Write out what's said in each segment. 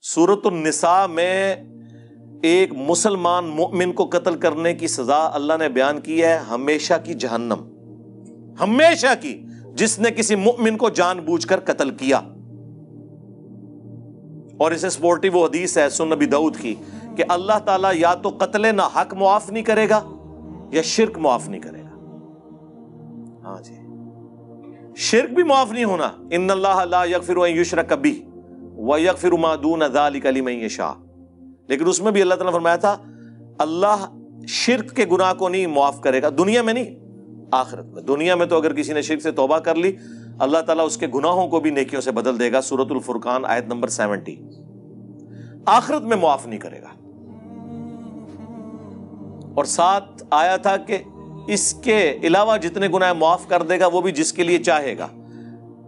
سورۃ النساء میں ایک مسلمان مومن کو قتل کرنے کی سزا اللہ نے بیان کی ہے ہمیشہ کی جہنم، ہمیشہ کی، جس نے کسی مومن کو جان بوجھ کر قتل کیا۔ اور اسے سپورٹی وہ حدیث ہے سنن نبی داؤد کی کہ اللہ تعالیٰ یا تو قتل نہ حق معاف نہیں کرے گا یا شرک معاف نہیں کرے گا۔ ہاں جی، شرک بھی معاف نہیں ہونا، ان اللہ لا یغفر ان یشرک بہ ویغفر ما دون ذلک لمن یشاء، لیکن اس میں بھی اللہ تعالیٰ نے فرمایا تھا اللہ شرک کے گناہ کو نہیں معاف کرے گا، دنیا میں نہیں، آخرت میں۔ دنیا میں تو اگر کسی نے شرک سے توبہ کر لی اللہ تعالیٰ اس کے گناہوں کو بھی نیکیوں سے بدل دے گا، سورۃ الفرقان آیت نمبر 70۔ آخرت میں معاف نہیں کرے گا۔ اور ساتھ آیا تھا کہ اس کے علاوہ جتنے گناہ معاف کر دے گا وہ بھی جس کے لیے چاہے گا۔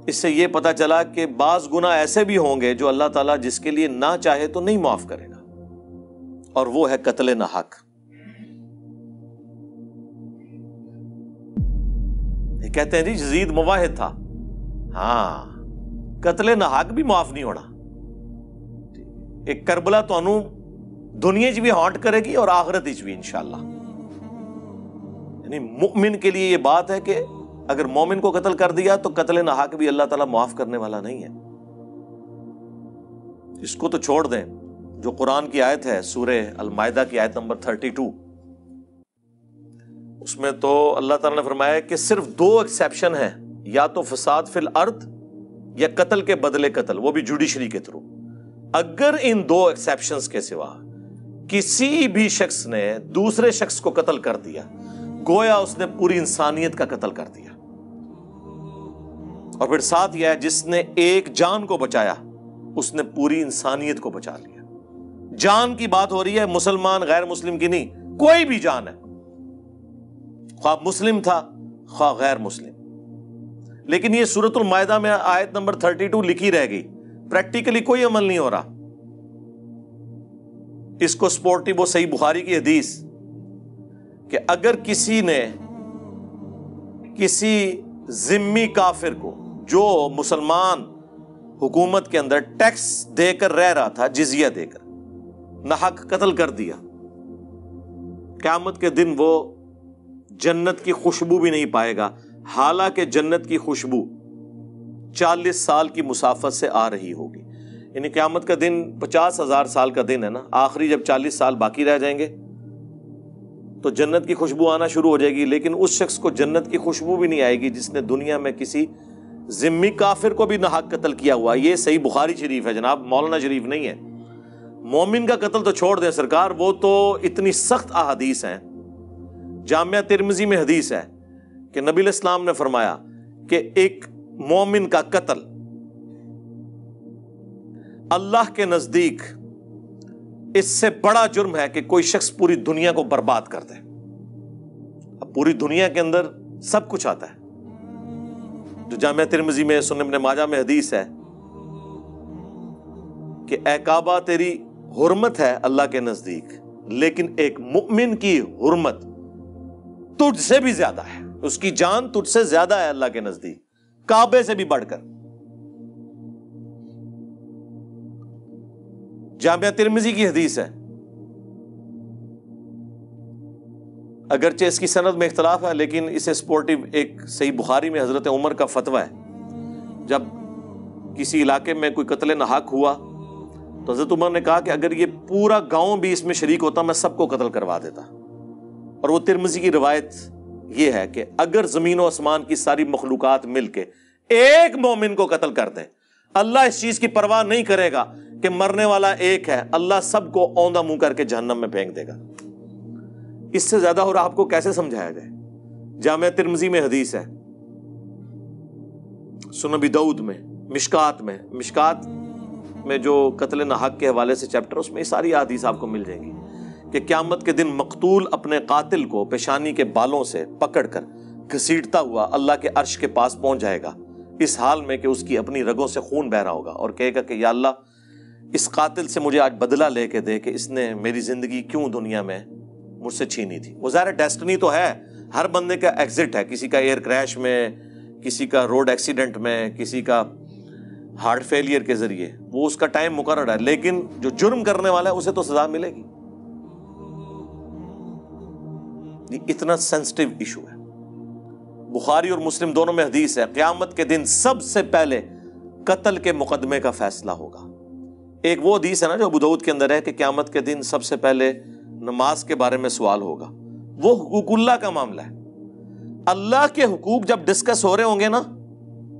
اس سے یہ پتہ چلا کہ بعض گناہ ایسے بھی ہوں گے جو اللہ تعالیٰ جس کے لیے نہ چاہے تو نہیں معاف کرے گا، اور وہ ہے قتل نہ حق۔ یہ کہتے ہیں جی یزید مواحد تھا، ہاں قتل نہ حق بھی معاف نہیں ہونا۔ ایک کربلا تو دنیا چ بھی ہانٹ کرے گی اور آخرت چ بھی انشاءاللہ۔ یعنی مؤمن کے لیے یہ بات ہے کہ اگر مومن کو قتل کر دیا تو قتل نہ حق بھی اللہ تعالیٰ معاف کرنے والا نہیں ہے۔ اس کو تو چھوڑ دیں، جو قرآن کی آیت ہے سورہ المائدہ کی آیت نمبر 32، اس میں تو اللہ تعالیٰ نے فرمایا کہ صرف 2 ایکسیپشن ہیں، یا تو فساد فی الارض یا قتل کے بدلے قتل، وہ بھی جوڈیشری کے تھرو۔ اگر ان 2 ایکسیپشنز کے سوا کسی بھی شخص نے دوسرے شخص کو قتل کر دیا گویا اس نے پوری انسانیت کا قتل کر دیا۔ اور پھر ساتھ یہ ہے جس نے ایک جان کو بچایا اس نے پوری انسانیت کو بچا لیا۔ جان کی بات ہو رہی ہے، مسلمان غیر مسلم کی نہیں، کوئی بھی جان ہے، خواہ مسلم تھا خواہ غیر مسلم۔ لیکن یہ سورۃ المائدہ میں آیت نمبر 32 لکھی رہ گئی، پریکٹیکلی کوئی عمل نہیں ہو رہا۔ اس کو سپورٹی وہ صحیح بخاری کی حدیث کہ اگر کسی نے کسی ذمی کافر کو جو مسلمان حکومت کے اندر ٹیکس دے کر رہ رہا تھا، جزیہ دے کر، ناحق قتل کر دیا، قیامت کے دن وہ جنت کی خوشبو بھی نہیں پائے گا، حالانکہ جنت کی خوشبو 40 سال کی مسافت سے آ رہی ہوگی۔ یعنی قیامت کا دن 50,000 سال کا دن ہے نا، آخری جب 40 سال باقی رہ جائیں گے تو جنت کی خوشبو آنا شروع ہو جائے گی، لیکن اس شخص کو جنت کی خوشبو بھی نہیں آئے گی جس نے دنیا میں کسی ذمی کافر کو بھی ناحق قتل کیا ہوا۔ یہ صحیح بخاری شریف ہے جناب، مولانا شریف نہیں ہے۔ مومن کا قتل تو چھوڑ دیں سرکار، وہ تو اتنی سخت احادیث ہیں۔ جامعہ ترمذی میں حدیث ہے کہ نبی علیہ السلام نے فرمایا کہ ایک مومن کا قتل اللہ کے نزدیک اس سے بڑا جرم ہے کہ کوئی شخص پوری دنیا کو برباد کر دے۔ اب پوری دنیا کے اندر سب کچھ آتا ہے، جو جامعہ ترمذی میں سنن ابن ماجہ میں حدیث ہے کہ اے کعبہ تیری حرمت ہے اللہ کے نزدیک، لیکن ایک مؤمن کی حرمت تجھ سے بھی زیادہ ہے، اس کی جان تجھ سے زیادہ ہے اللہ کے نزدیک، کعبے سے بھی بڑھ کر۔ جامعہ ترمذی کی حدیث ہے، اگرچہ اس کی سند میں اختلاف ہے لیکن اسے سپورٹیو ایک صحیح بخاری میں حضرت عمر کا فتویٰ ہے۔ جب کسی علاقے میں کوئی قتل ناحق ہوا تو حضرت عمر نے کہا کہ اگر یہ پورا گاؤں بھی اس میں شریک ہوتا میں سب کو قتل کروا دیتا۔ اور وہ ترمذی کی روایت یہ ہے کہ اگر زمین و آسمان کی ساری مخلوقات مل کے ایک مومن کو قتل کر دیں، اللہ اس چیز کی پرواہ نہیں کرے گا کہ مرنے والا ایک ہے، اللہ سب کو اوندا منہ کر کے جہنم میں پھینک دے گا۔ اس سے زیادہ اور آپ کو کیسے سمجھایا جائے؟ جامعہ ترمذی میں حدیث ہے، سنن ابی داؤد میں، مشکات میں جو قتل ناحق کے حوالے سے چیپٹر، اس میں یہ ساری احادیث آپ کو مل جائیں گی کہ قیامت کے دن مقتول اپنے قاتل کو پیشانی کے بالوں سے پکڑ کر گھسیٹتا ہوا اللہ کے عرش کے پاس پہنچ جائے گا، اس حال میں کہ اس کی اپنی رگوں سے خون بہ رہا ہوگا، اور کہے گا کہ یا اللہ اس قاتل سے مجھے آج بدلہ لے کے دے کہ اس نے میری زندگی کیوں دنیا میں مجھ سے چھینی تھی۔ وہ ظاہر ڈیسٹنی تو ہے، ہر بندے کا ایگزٹ ہے، کسی کا ایئر کریش میں، کسی کا روڈ ایکسیڈنٹ میں، کسی کا ہارٹ فیلئر کے ذریعے، وہ اس کا ٹائم مقرر ہے، لیکن جو جرم کرنے والا ہے اسے تو سزا ملے گی. یہ اتنا سینسٹیو ایشو ہے. بخاری اور مسلم دونوں میں حدیث ہے، قیامت کے دن سب سے پہلے قتل کے مقدمے کا فیصلہ ہوگا. ایک وہ حدیث ہے نا جو ابو داؤد کے اندر ہے کہ قیامت کے دن سب سے پہلے نماز کے بارے میں سوال ہوگا. وہ حقوق اللہ کا معاملہ ہے. اللہ کے حقوق جب ڈسکس ہو رہے ہوں گے نا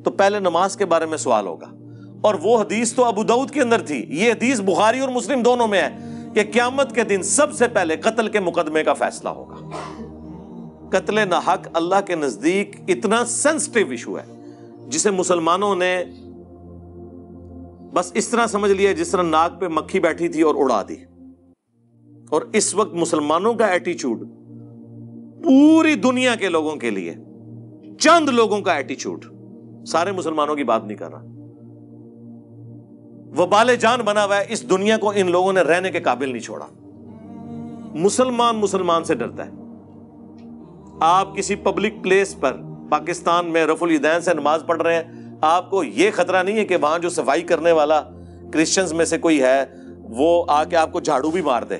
تو پہلے نماز کے بارے میں سوال ہوگا. اور وہ حدیث تو ابو داؤد کے اندر تھی، یہ حدیث بخاری اور مسلم دونوں میں ہے کہ قیامت کے دن سب سے پہلے قتل کے مقدمے کا فیصلہ ہوگا. قتل نہ حق اللہ کے نزدیک اتنا سینسٹیو ایشو ہے جسے مسلمانوں نے بس اس طرح سمجھ لیا جس طرح ناک پہ مکھی بیٹھی تھی اور اڑا دی. اور اس وقت مسلمانوں کا ایٹیچیوڈ پوری دنیا کے لوگوں کے لیے، چند لوگوں کا ایٹیچیوڈ، سارے مسلمانوں کی بات نہیں کر رہا، وبال جان بنا ہوا ہے. اس دنیا کو ان لوگوں نے رہنے کے قابل نہیں چھوڑا. مسلمان سے ڈرتا ہے. آپ کسی پبلک پلیس پر پاکستان میں رفع الیدین سے نماز پڑھ رہے ہیں، آپ کو یہ خطرہ نہیں ہے کہ وہاں جو صفائی کرنے والا کرسچنز میں سے کوئی ہے وہ آ کے آپ کو جھاڑو بھی مار دے،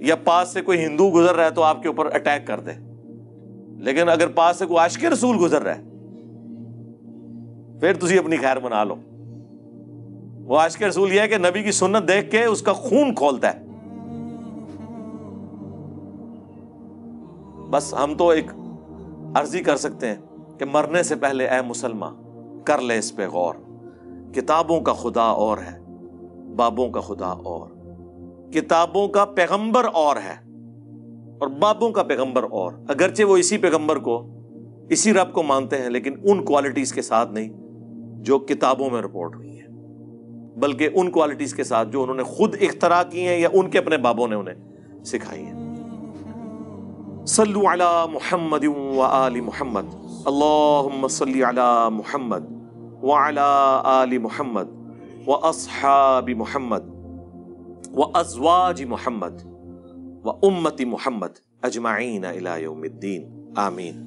یا پاس سے کوئی ہندو گزر رہا ہے تو آپ کے اوپر اٹیک کر دے. لیکن اگر پاس سے کوئی عاشق رسول گزر رہا ہے پھر تسی اپنی خیر منا لو. وہ عاشق رسول یہ ہے کہ نبی کی سنت دیکھ کے اس کا خون کھولتا ہے. بس ہم تو ایک عرضی کر سکتے ہیں کہ مرنے سے پہلے اے مسلمان کر لے اس پہ غور. کتابوں کا خدا اور ہے، بابوں کا خدا اور. کتابوں کا پیغمبر اور ہے اور بابوں کا پیغمبر اور. اگرچہ وہ اسی پیغمبر کو، اسی رب کو مانتے ہیں، لیکن ان کوالٹیز کے ساتھ نہیں جو کتابوں میں رپورٹ ہوئی ہیں، بلکہ ان کوالٹیز کے ساتھ جو انہوں نے خود اختراع کی ہیں یا ان کے اپنے بابوں نے انہیں سکھائی ہیں. صلو علی محمد وآل محمد. اللہم صلی علی محمد وعلی آل محمد واصحاب محمد وازواج محمد وامت محمد اجمعین الی یوم الدین. آمین.